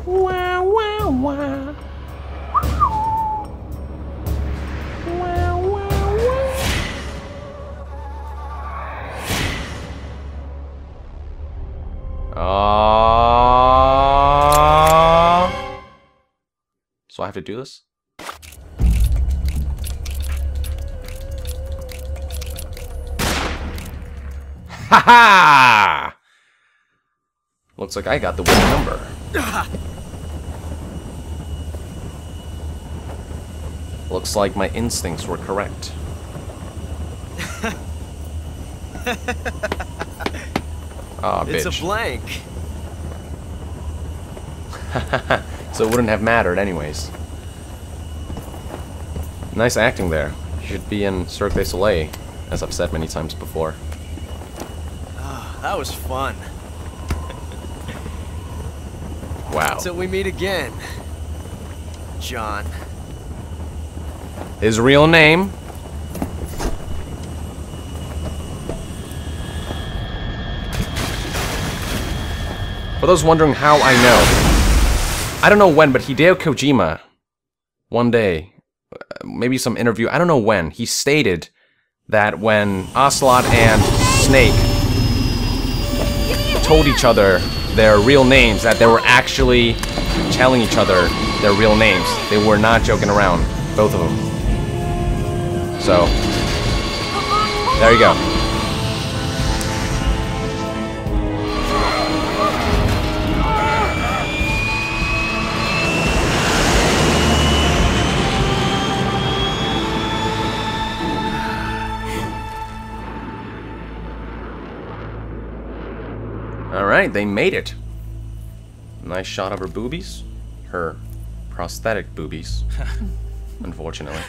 Wow, wow, wow. Wow, wow, wow. So I have to do this? Ha-ha! Looks like I got the winning number. Looks like my instincts were correct. Aw, bitch. It's a blank. So it wouldn't have mattered anyways. Nice acting there. You should be in Cirque du Soleil, as I've said many times before. That was fun. Wow. Till we meet again, John. His real name? For those wondering how I know, I don't know when, but Hideo Kojima, one day, maybe some interview, I don't know when, he stated that when Ocelot and Snake told each other their real names, that they were actually telling each other their real names. They were not joking around, both of them. So, there you go. Alright, they made it. Nice shot of her boobies. Her prosthetic boobies. Unfortunately.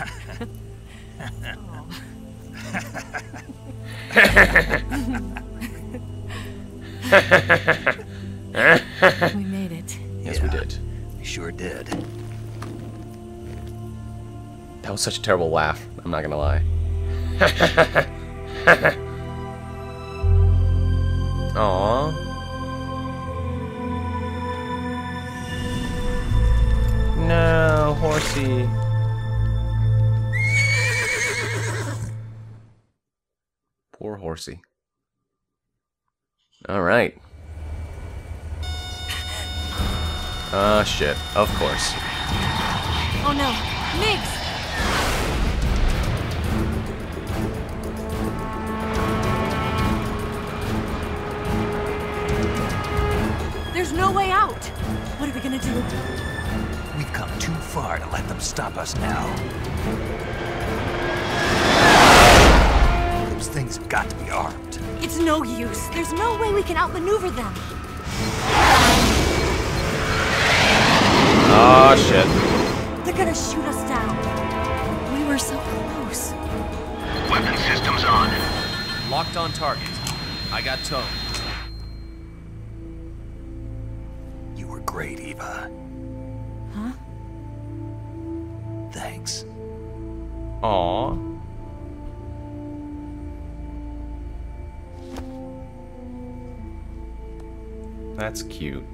We made it. Yes, we did. We sure did. That was such a terrible laugh, I'm not gonna lie. Aww. No, horsey. Poor horsey. Alright. Shit. Of course. Oh no, Migs! There's no way out! What are we gonna do? We've come too far to let them stop us now. Those things have got to be armed. It's no use. There's no way we can outmaneuver them. Oh shit. They're gonna shoot us down. We were so close. Weapon systems on. Locked on target. I got towed. You were great, Eva. Huh? Thanks. Aww. That's cute.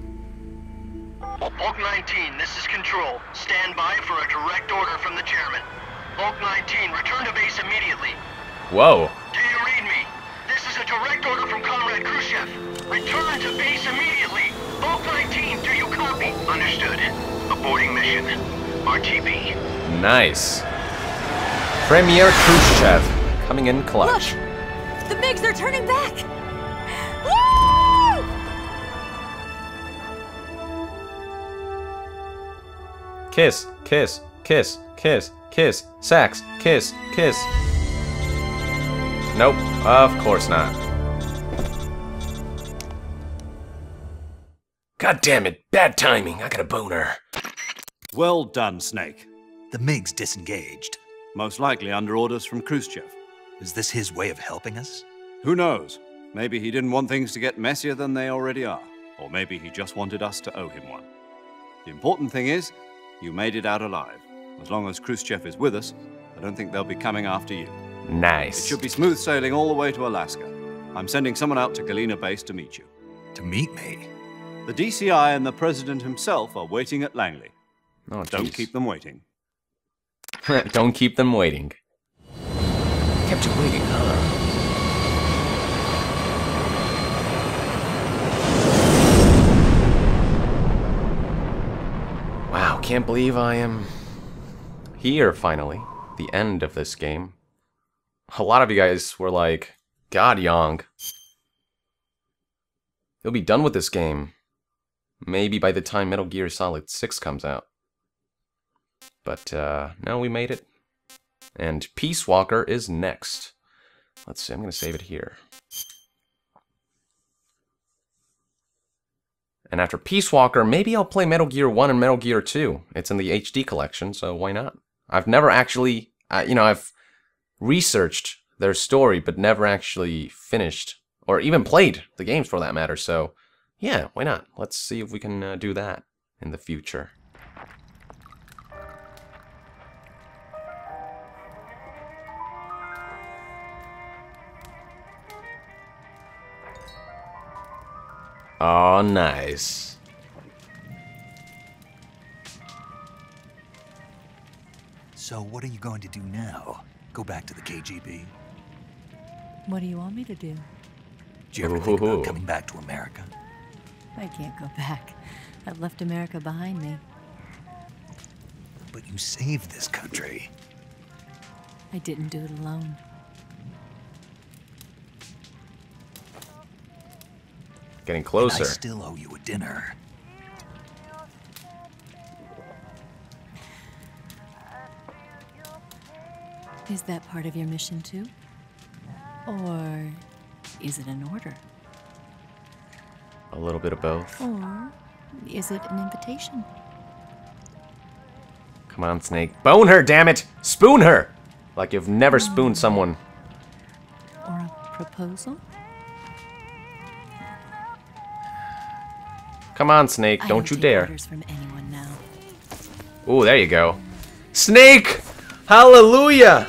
Bulk 19, this is Control. Stand by for a direct order from the chairman. Bulk 19, return to base immediately. Whoa. Do you read me? This is a direct order from Comrade Khrushchev. Return to base immediately. Bulk 19, do you copy? Understood. Aborting mission. RTB. Nice. Premier Khrushchev coming in clutch. Look! The Migs are turning back! Woo! Kiss, kiss, kiss, kiss, kiss, sex, kiss, kiss. Nope, of course not. God damn it, bad timing, I got a boner. Well done, Snake. The MiGs disengaged. Most likely under orders from Khrushchev. Is this his way of helping us? Who knows? Maybe he didn't want things to get messier than they already are. Or maybe he just wanted us to owe him one. The important thing is, you made it out alive. As long as Khrushchev is with us, I don't think they'll be coming after you. It Nice. should be smooth sailing all the way to Alaska. I'm sending someone out to Galena Base to meet you. To meet me? The DCI and the President himself are waiting at Langley. Oh, Don't jeez. keep them waiting. Don't keep them waiting. Kept you waiting, huh? Wow, can't believe I am here finally. The end of this game. A lot of you guys were like, God, Yong, you'll be done with this game. Maybe by the time Metal Gear Solid 6 comes out. But, no, we made it. And Peace Walker is next. Let's see, I'm going to save it here. And after Peace Walker, maybe I'll play Metal Gear 1 and Metal Gear 2. It's in the HD collection, so why not? I've never actually, I've researched their story, but never actually finished, or even played the games for that matter, so yeah, why not? Let's see if we can do that in the future. Oh, nice. So what are you going to do now? Go back to the KGB? What do you want me to do? Did you ever think about coming back to America? I can't go back. I've left America behind me. But you saved this country. I didn't do it alone. Getting And closer. I still owe you a dinner. Is that part of your mission too? Or is it an order? A little bit of both. Or is it an invitation? Come on, Snake. Bone her, damn it! Spoon her! Like you've never spooned someone. Or a proposal? Come on, Snake. I Don't you take dare. orders from anyone now. Ooh, there you go. Snake! Hallelujah!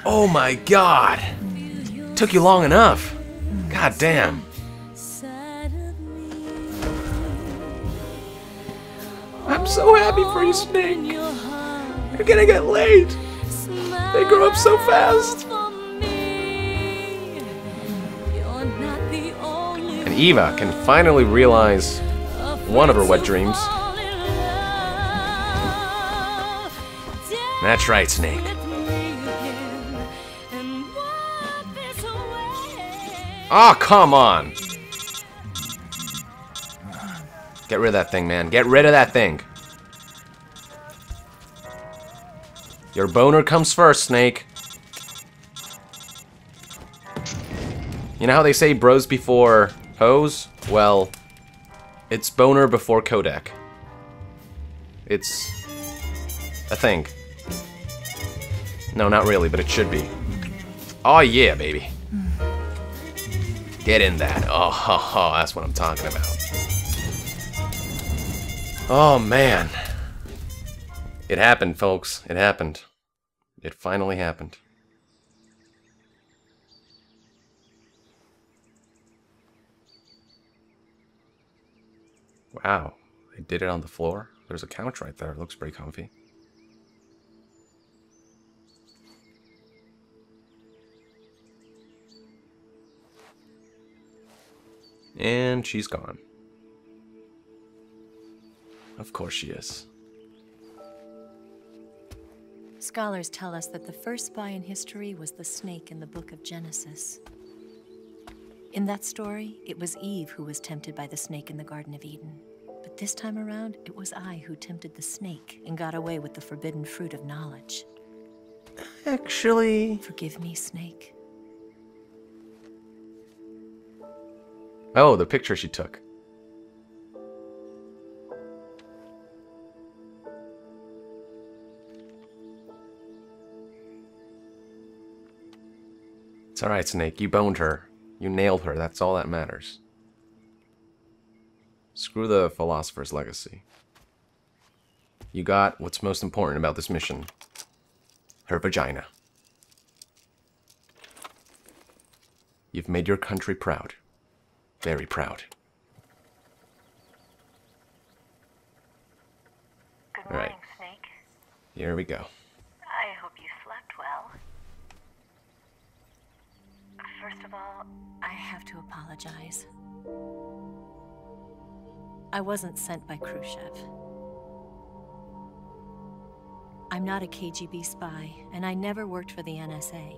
Oh my god. Took you long enough. God damn. I'm so happy for you, Snake. You're gonna get late. They grow up so fast. And Eva can finally realize one of her wet dreams. That's right, Snake. Oh, come on. Get rid of that thing, man. Get rid of that thing. Your boner comes first, Snake. You know how they say bros before hoes? Well, it's boner before codec. It's a thing. No, not really, but it should be. Oh yeah, baby. Get in that. Oh, that's what I'm talking about. Oh, man. It happened, folks. It happened. It finally happened. Wow. They did it on the floor. There's a couch right there. It looks pretty comfy. And she's gone. Of course she is. Scholars tell us that the first spy in history was the snake in the book of Genesis. In that story, it was Eve who was tempted by the snake in the Garden of Eden. But this time around, it was I who tempted the snake and got away with the forbidden fruit of knowledge. Actually... Forgive me, Snake. Oh, the picture she took. It's alright, Snake. You boned her. You nailed her. That's all that matters. Screw the philosopher's legacy. You got what's most important about this mission. Her vagina. You've made your country proud. Very proud. Good All right. morning, Snake. Here we go. I hope you slept well. First of all, I have to apologize. I wasn't sent by Khrushchev. I'm not a KGB spy, and I never worked for the NSA.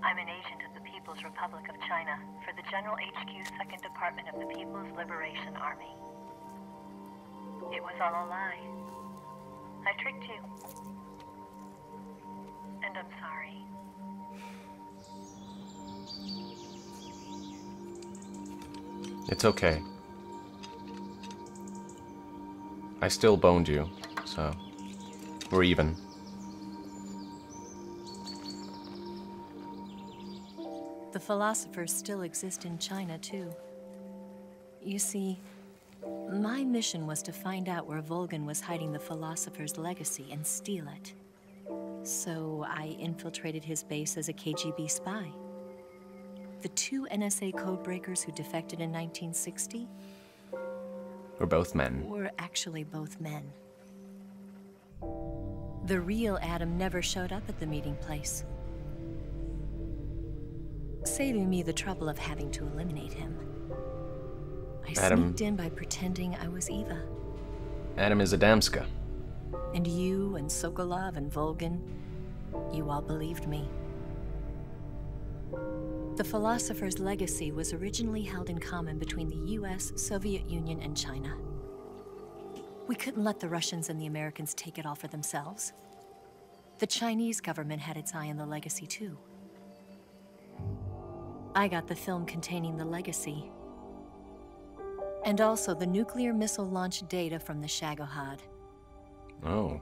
I'm an agent of the People's Republic of China for the General HQ 2nd Department of the People's Liberation Army. It was all a lie. I tricked you. And I'm sorry. It's okay. I still boned you, so we're even. The philosophers still exist in China, too. You see, my mission was to find out where Volgin was hiding the philosopher's legacy and steal it. So I infiltrated his base as a KGB spy. The 2 NSA codebreakers who defected in 1960 We're both men. were actually both men. The real Adam never showed up at the meeting place, saving me the trouble of having to eliminate him. I Adam- sneaked in by pretending I was Eva. Adam is Adamska. And you and Sokolov and Volgin, you all believed me. The philosopher's legacy was originally held in common between the US, Soviet Union, and China. We couldn't let the Russians and the Americans take it all for themselves. The Chinese government had its eye on the legacy, too. I got the film containing the legacy, and also the nuclear missile launch data from the Shagohod. Oh.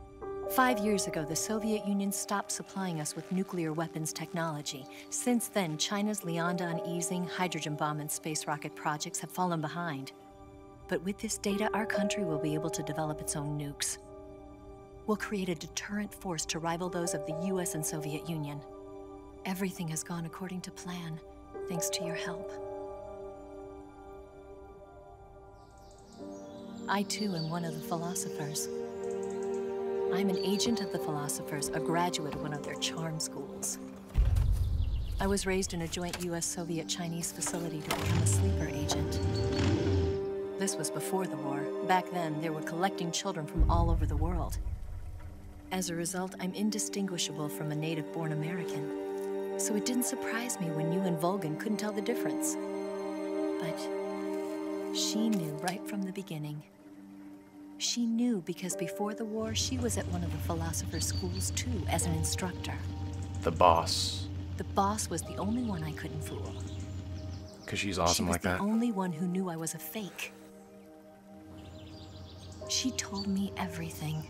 5 years ago, the Soviet Union stopped supplying us with nuclear weapons technology. Since then, China's Liaodong easing, hydrogen bomb, and space rocket projects have fallen behind. But with this data, our country will be able to develop its own nukes. We'll create a deterrent force to rival those of the US and Soviet Union. Everything has gone according to plan, thanks to your help. I, too, am one of the philosophers. I'm an agent of the philosophers, a graduate of one of their charm schools. I was raised in a joint US-Soviet-Chinese facility to become a sleeper agent. This was before the war. Back then, they were collecting children from all over the world. As a result, I'm indistinguishable from a native-born American. So it didn't surprise me when you and Volgin couldn't tell the difference. But she knew right from the beginning. She knew because before the war, she was at one of the philosopher's schools too, as an instructor. The boss. The boss was the only one I couldn't fool. Because she's awesome like She was that. the only one who knew I was a fake. She told me everything.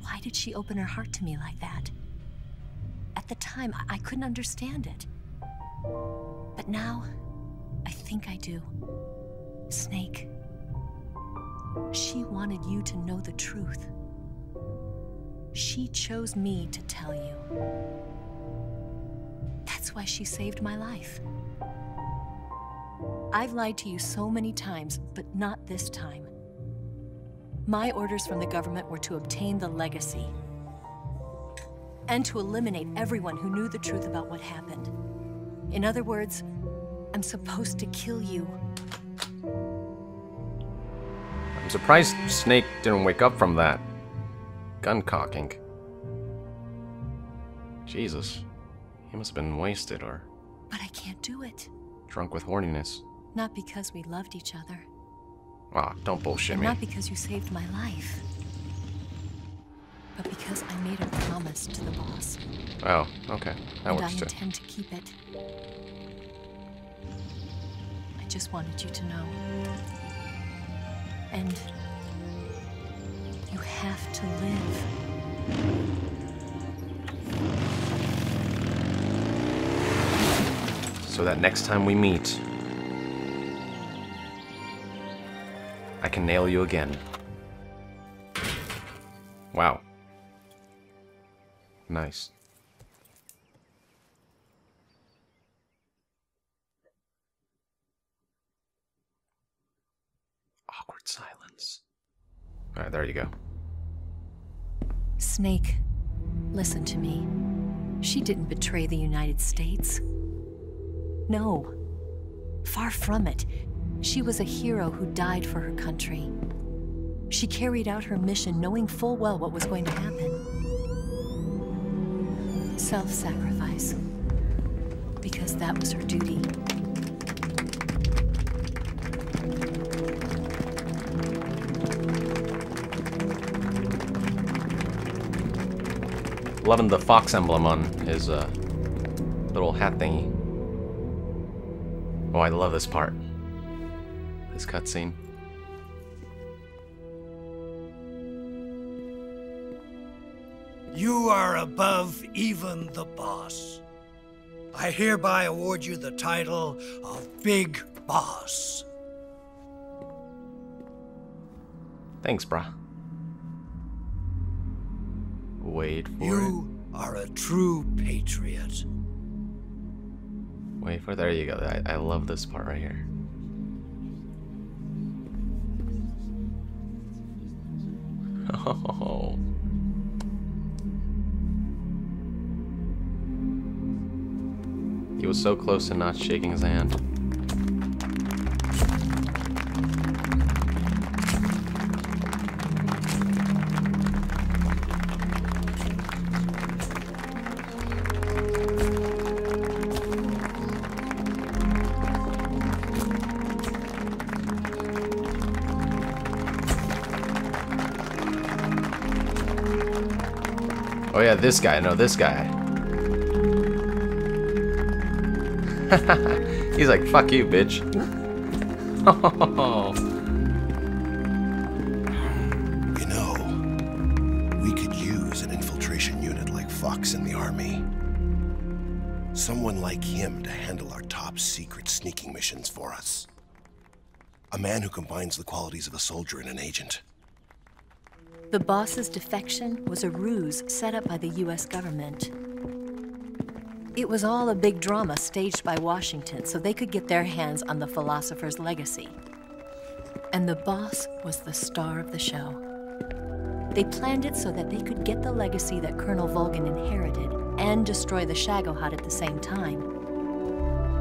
Why did she open her heart to me like that? At the time, I couldn't understand it. But now, I think I do. Snake. She wanted you to know the truth. She chose me to tell you. That's why she saved my life. I've lied to you so many times, but not this time. My orders from the government were to obtain the legacy and to eliminate everyone who knew the truth about what happened. In other words, I'm supposed to kill you. I'm surprised Snake didn't wake up from that gun cocking. Jesus. He must have been wasted or But I can't do it. drunk with horniness. Not because we loved each other. Ah, don't bullshit And me. not because you saved my life. But because I made a promise to the boss. Oh, okay. That And I works too. intend to keep it. I just wanted you to know. And you have to live. So that next time we meet, I can nail you again. Wow. Nice. Awkward silence. Alright, there you go. Snake, listen to me. She didn't betray the United States. No. Far from it. She was a hero who died for her country. She carried out her mission knowing full well what was going to happen. Self-sacrifice. Because that was her duty. Loving the fox emblem on his little hat thingy. Oh, I love this part. This cutscene. You are above even the boss. I hereby award you the title of Big Boss. Thanks, brah. Wait for it. You are a true patriot. Wait for it. There you go. I love this part right here. Oh. He was so close to not shaking his hand. Oh yeah, this guy. No, this guy. He's like, fuck you, bitch. You know, we could use an infiltration unit like Fox in the army. Someone like him to handle our top secret sneaking missions for us. A man who combines the qualities of a soldier and an agent. The boss's defection was a ruse set up by the US government. It was all a big drama staged by Washington so they could get their hands on the philosopher's legacy. And the boss was the star of the show. They planned it so that they could get the legacy that Colonel Volgin inherited and destroy the Shagohod at the same time.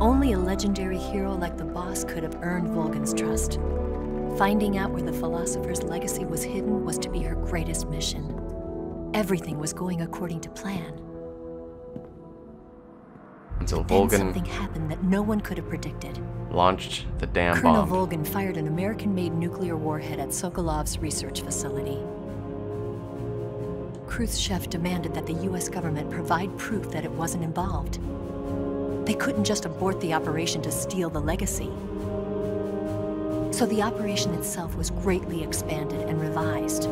Only a legendary hero like the boss could have earned Volgin's trust. Finding out where the philosopher's legacy was hidden was to be her greatest mission. Everything was going according to plan. Until Then Volgin something happened that no one could have predicted. launched the damn Colonel bomb. Volgin fired an American-made nuclear warhead at Sokolov's research facility. Khrushchev demanded that the US government provide proof that it wasn't involved. They couldn't just abort the operation to steal the legacy. So the operation itself was greatly expanded and revised.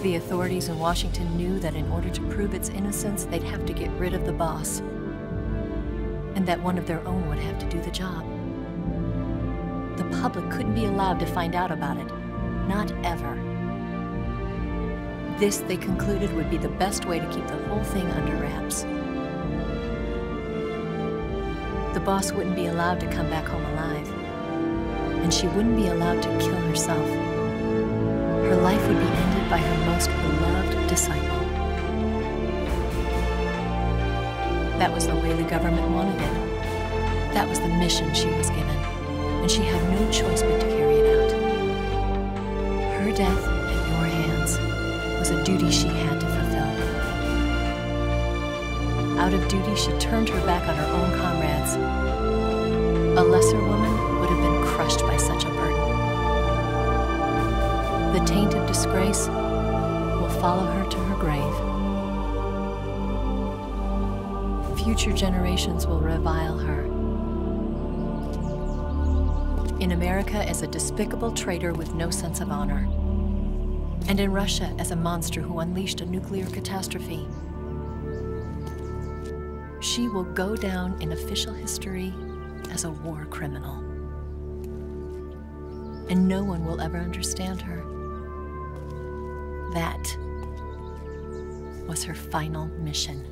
The authorities in Washington knew that in order to prove its innocence, they'd have to get rid of the boss, and that one of their own would have to do the job. The public couldn't be allowed to find out about it, not ever. This, they concluded, would be the best way to keep the whole thing under wraps. The boss wouldn't be allowed to come back home alive, and she wouldn't be allowed to kill herself. Her life would be ended by her most beloved disciple. That was the way the government wanted it. That was the mission she was given, and she had no choice but to carry it out. Her death at your hands was a duty she had to fulfill. Out of duty, she turned her back on her own comrades. A lesser woman would have been crushed by such a burden. The taint of disgrace will follow her to her grave. Future generations will revile her. In America as a despicable traitor with no sense of honor. And in Russia as a monster who unleashed a nuclear catastrophe. She will go down in official history as a war criminal. And no one will ever understand her. That was her final mission.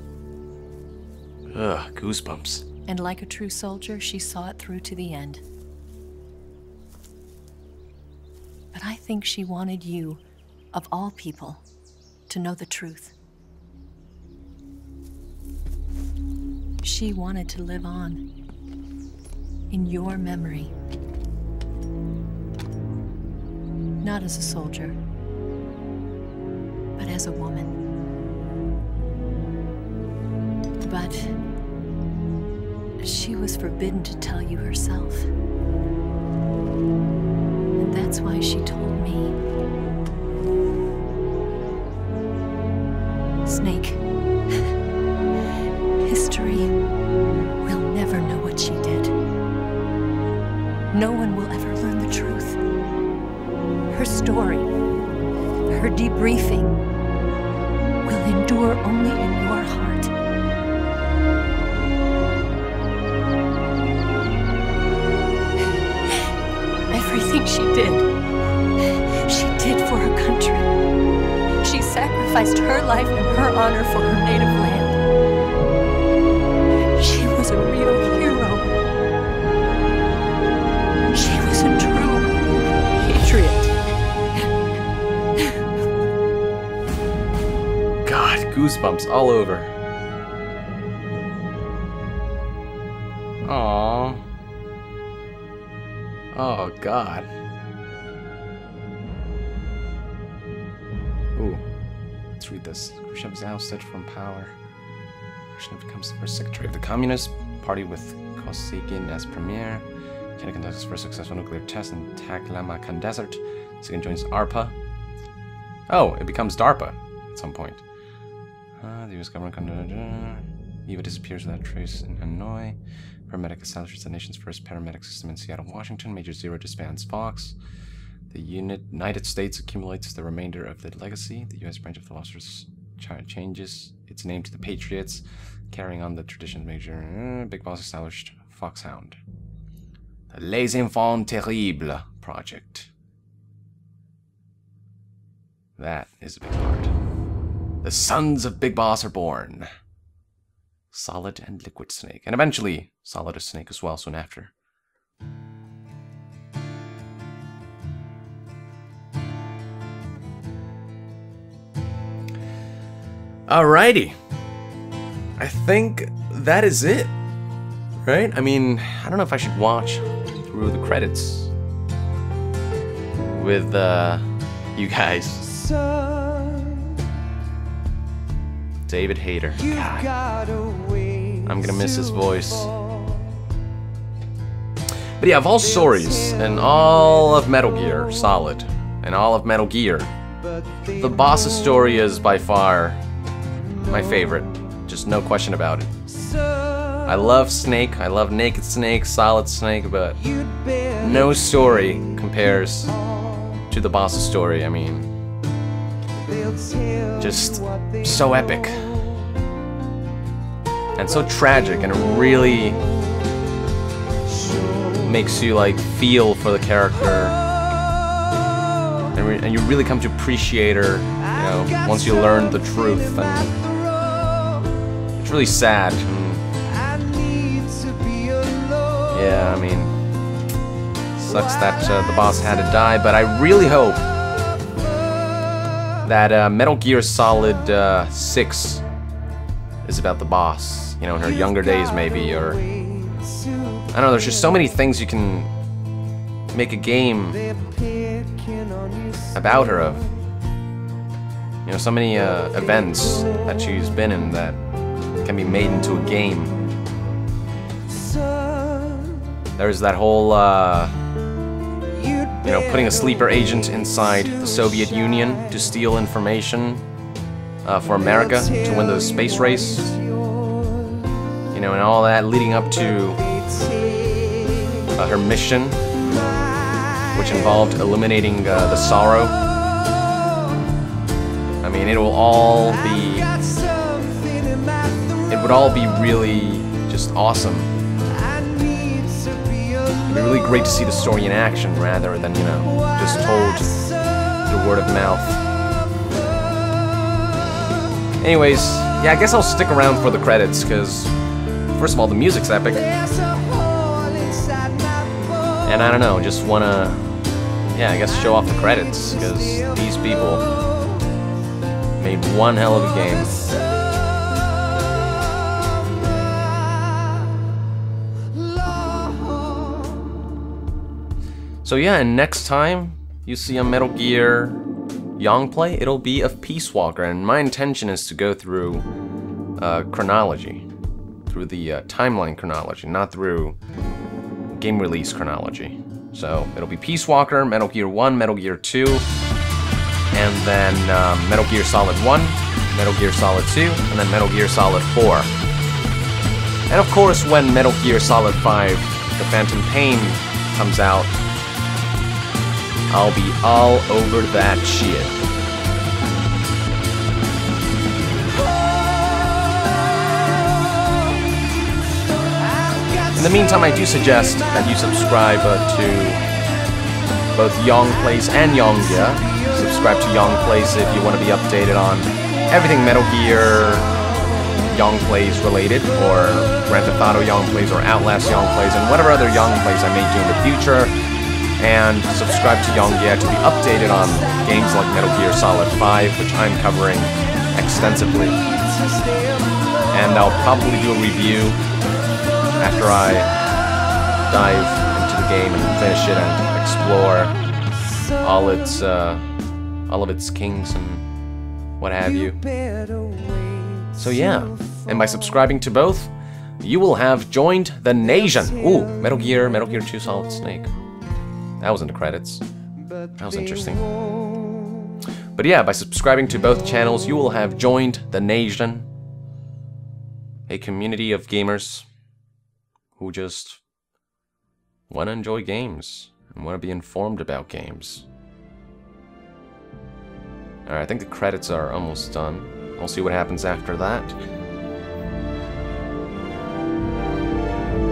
Ugh, goosebumps. And like a true soldier, she saw it through to the end. But I think she wanted you, of all people, to know the truth. She wanted to live on in your memory. Not as a soldier, but as a woman. But she was forbidden to tell you herself. And that's why she told me. Snake, history will never know what she did. No one will ever learn the truth. Her story, her debriefing, will endure only in your heart. Everything she did for her country. She sacrificed her life and her honor for her native land. She was a real hero. She was a true patriot. God, goosebumps all over. Aww. Oh, God. Ooh. Let's read this. Khrushchev is ousted from power. Khrushchev becomes the first secretary of the Communist Party with Kosygin as premier. China conducts its first successful nuclear test in Taklamakan Desert. Kosygin joins ARPA. Oh, it becomes DARPA at some point. The US government... Eva disappears without trace in Hanoi. Paramedic establishes the nation's first paramedic system in Seattle, Washington. Major Zero disbands Fox. The United States accumulates the remainder of the legacy. The U.S. branch of the Lobsters changes its name to the Patriots, carrying on the tradition of Major Big Boss established Foxhound. The Les Enfants Terribles project. That is a big part. The sons of Big Boss are born. Solid and Liquid Snake. And eventually, Solid as Snake as well soon after. Alrighty. I think that is it. Right? I mean, I don't know if I should watch through the credits with you guys. David Hayter. God. I'm gonna miss his voice. But yeah, of all stories in all of Metal Gear Solid and all of Metal Gear, the boss's story is by far my favorite. Just no question about it. I love Snake, I love Naked Snake, Solid Snake, but no story compares to the boss's story. I mean, just so epic and so tragic, and it really makes you like feel for the character, and you really come to appreciate her, you know, once you learn the truth. And it's really sad. Yeah, I mean, sucks that the boss had to die, but I really hope that Metal Gear Solid 6 is about the boss, you know, in her younger days maybe, or I don't know, there's just so many things you can make a game about her of. You know, so many events that she's been in that can be made into a game. There's that whole, you know, putting a sleeper agent inside the Soviet Union to steal information for America to win the space race. You know, and all that leading up to her mission, which involved eliminating the Sorrow. I mean, it will all be... It would all be really just awesome. It'd be really great to see the story in action rather than, you know, just told through word of mouth. Anyways, yeah, I guess I'll stick around for the credits, because first of all, the music's epic. And I don't know, just wanna yeah, I guess show off the credits, because these people made one hell of a game. So yeah, and next time you see a Metal Gear YongPlay, it'll be of Peace Walker, and my intention is to go through chronology, through the timeline chronology, not through game release chronology. So it'll be Peace Walker, Metal Gear 1, Metal Gear 2, and then Metal Gear Solid 1, Metal Gear Solid 2, and then Metal Gear Solid 4. And of course, when Metal Gear Solid 5, The Phantom Pain, comes out, I'll be all over that shit. In the meantime, I do suggest that you subscribe to both YongPlays and Yongya. Subscribe to YongPlays if you want to be updated on everything Metal Gear YongPlays related, or Grand Theft Auto YongPlays, or Outlast YongPlays, and whatever other YongPlays I may do in the future. And subscribe to Yongya to be updated on games like Metal Gear Solid 5, which I'm covering extensively. And I'll probably do a review after I dive into the game and finish it and explore all of its kinks and what have you. So yeah, and by subscribing to both, you will have joined the NASIAN. Ooh, Metal Gear 2 Solid Snake. That was in the credits. That was interesting. But yeah, by subscribing to both channels, you will have joined the NASIAN, a community of gamers who just want to enjoy games and want to be informed about games. Alright, I think the credits are almost done. We'll see what happens after that.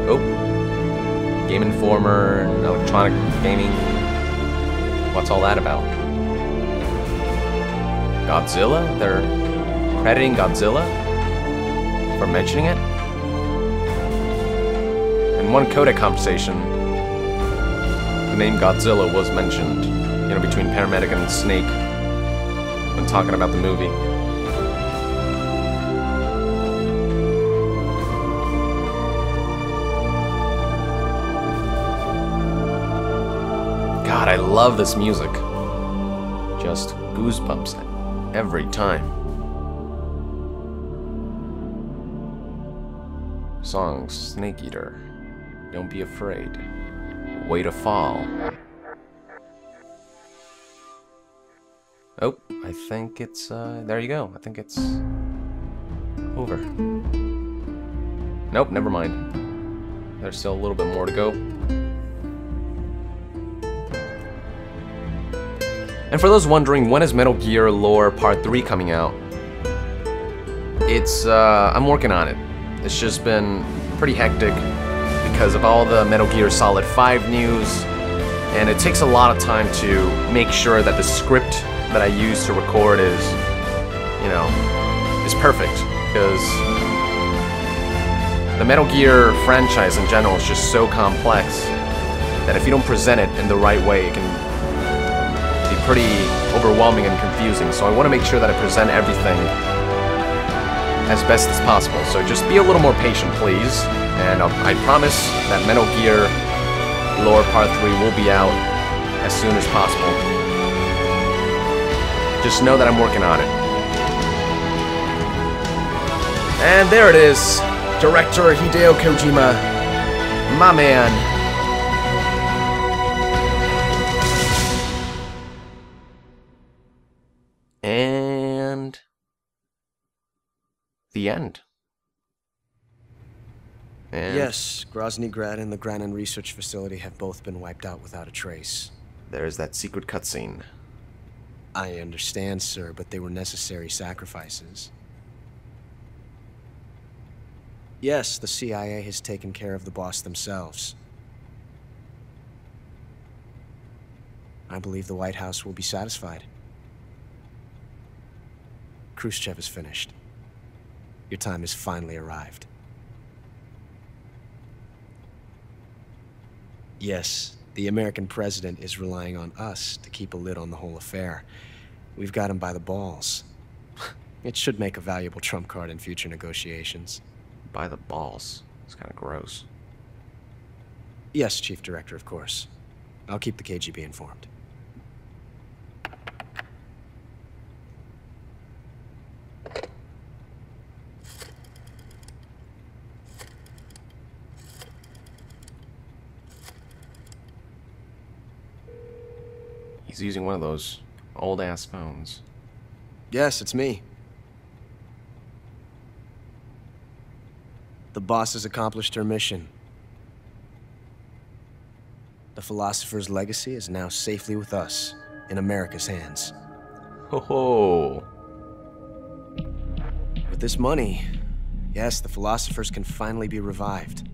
Oh. Game Informer, electronic gaming. What's all that about? Godzilla? They're crediting Godzilla for mentioning it? In one codec conversation, the name Godzilla was mentioned, you know, between Paramedic and Snake when talking about the movie. God, I love this music. Just goosebumps every time. Song Snake Eater. Don't be afraid. Way to fall. Oh, I think it's, there you go. I think it's over. Nope, never mind. There's still a little bit more to go. And for those wondering, when is Metal Gear Lore Part 3 coming out? It's, I'm working on it. It's just been pretty hectic because of all the Metal Gear Solid 5 news, and it takes a lot of time to make sure that the script that I use to record is, you know, is perfect, because the Metal Gear franchise in general is just so complex that if you don't present it in the right way, it can be pretty overwhelming and confusing. So I want to make sure that I present everything as best as possible. So just be a little more patient, please. And I promise that Metal Gear Lore Part 3 will be out as soon as possible. Just know that I'm working on it. And there it is. Director Hideo Kojima. My man. And the end. And yes, Grozny Grad and the Granin Research Facility have both been wiped out without a trace. there's that secret cutscene. I understand, sir, but they were necessary sacrifices. Yes, the CIA has taken care of the boss themselves. I believe the White House will be satisfied. Khrushchev is finished. Your time has finally arrived. Yes, The American president is relying on us to keep a lid on the whole affair. We've got him by the balls. It should make a valuable trump card in future negotiations. By the balls. It's kind of gross. Yes, Chief Director, of course. I'll keep the KGB informed. He's using one of those old-ass phones. Yes, it's me. The boss has accomplished her mission. The philosopher's legacy is now safely with us, in America's hands. Ho ho! With this money, yes, the philosophers can finally be revived.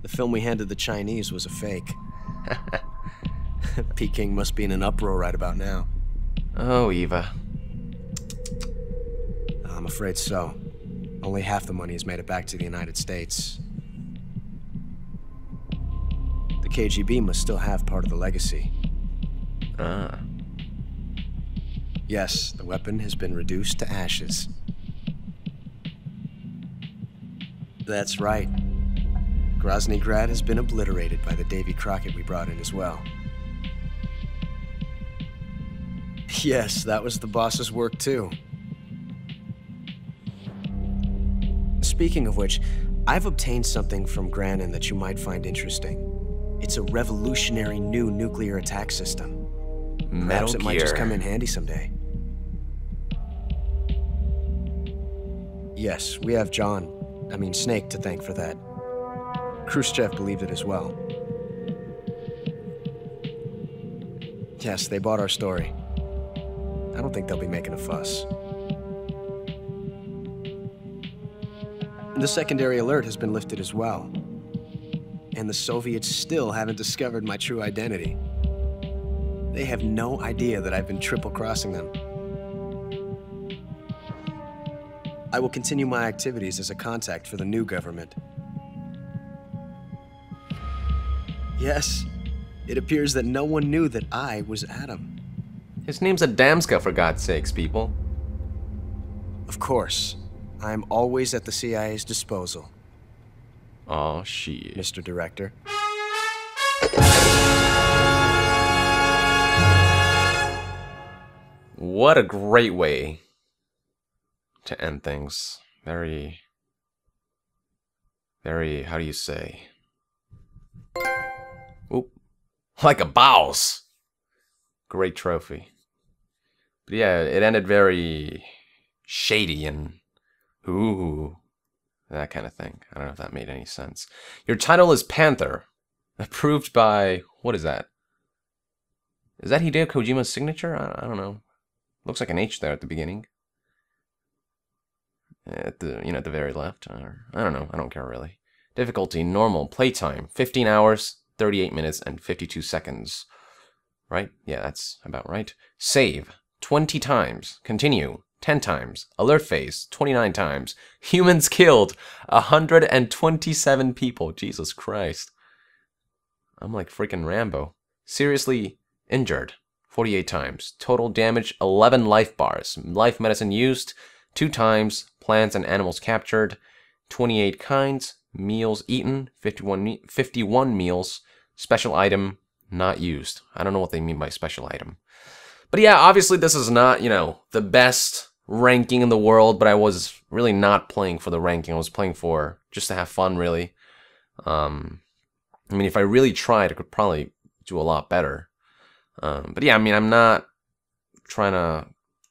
The film we handed the Chinese was a fake. Peking must be in an uproar right about now. Oh, Eva. I'm afraid so. Only half the money has made it back to the United States. The KGB must still have part of the legacy. Ah. Yes, the weapon has been reduced to ashes. That's right. Grozny Grad has been obliterated by the Davy Crockett we brought in as well. Yes, that was the boss's work too. Speaking of which, I've obtained something from Granin that you might find interesting. It's a revolutionary new nuclear attack system. Perhaps it might just come in handy someday. Yes, we have Snake to thank for that. Khrushchev believed it as well. Yes, they bought our story. I don't think they'll be making a fuss. The secondary alert has been lifted as well. And the Soviets still haven't discovered my true identity. They have no idea that I've been triple-crossing them. I will continue my activities as a contact for the new government. Yes, it appears that no one knew that I was Adam. His name's Adamska, for God's sakes, people. Of course. I'm always at the CIA's disposal. Oh, shit. Mr. Director. What a great way to end things. Very, how do you say? Oop. Like a boss. Great trophy. But yeah, it ended very shady and ooh, that kind of thing. I don't know if that made any sense. Your title is Panther. Approved by, what is that? Is that Hideo Kojima's signature? I don't know. Looks like an H there at the beginning. At the, at the very left. Or, I don't know. I don't care really. Difficulty, normal. Playtime, 15 hours, 38 minutes, and 52 seconds. Right? Yeah, that's about right. Save, 20 times. Continue, 10 times. Alert phase, 29 times. Humans killed, 127 people. Jesus Christ. I'm like freaking Rambo. Seriously injured, 48 times. Total damage, 11 life bars. Life medicine used, 2 times. Plants and animals captured, 28 kinds. Meals eaten, 51 meals. Special item, not used. I don't know what they mean by special item. But yeah, obviously this is not, the best ranking in the world, but I was really not playing for the ranking. I was playing for just to have fun, really. I mean, if I really tried, I could probably do a lot better. But yeah, I mean, I'm not trying to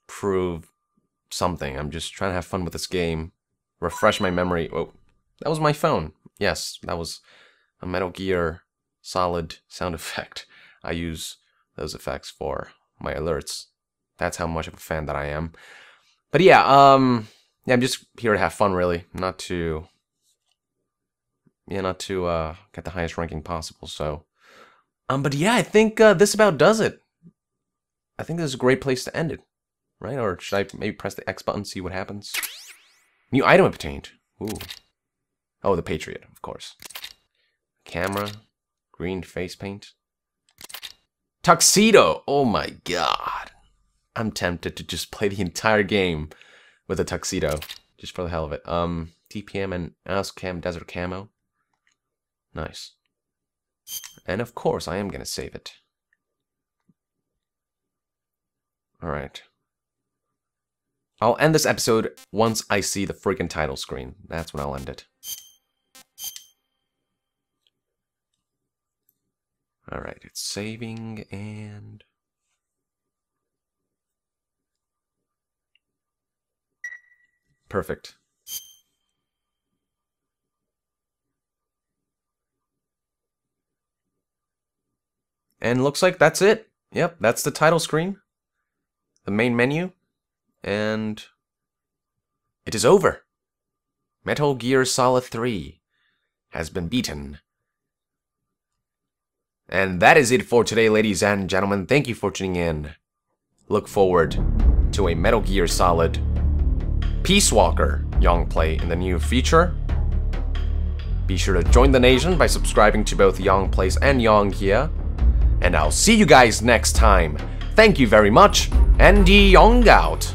prove something. I'm just trying to have fun with this game. Refresh my memory. Oh, that was my phone. Yes, that was a Metal Gear Solid sound effect. I use those effects for my alerts. That's how much of a fan that I am. But yeah, I'm just here to have fun, really. Not to get the highest ranking possible, so. But yeah, I think this about does it. I think this is a great place to end it, right? Or should I maybe press the X button, see what happens? New item obtained. Ooh. Oh, the Patriot, of course. Camera. Green face paint. Tuxedo! Oh my god. I'm tempted to just play the entire game with a tuxedo. Just for the hell of it. TPM and ASCAM Desert Camo. Nice. And of course, I am gonna save it. Alright. I'll end this episode once I see the freaking title screen. That's when I'll end it. Alright, it's saving and... Perfect. And looks like that's it. Yep, that's the title screen. The main menu. And... it is over. Metal Gear Solid 3 has been beaten. And that is it for today, ladies and gentlemen. Thank you for tuning in. Look forward to a Metal Gear Solid Peace Walker YongPlay in the near future. Be sure to join the nation by subscribing to both YongPlays and YongHea. And I'll see you guys next time. Thank you very much, and Yong out.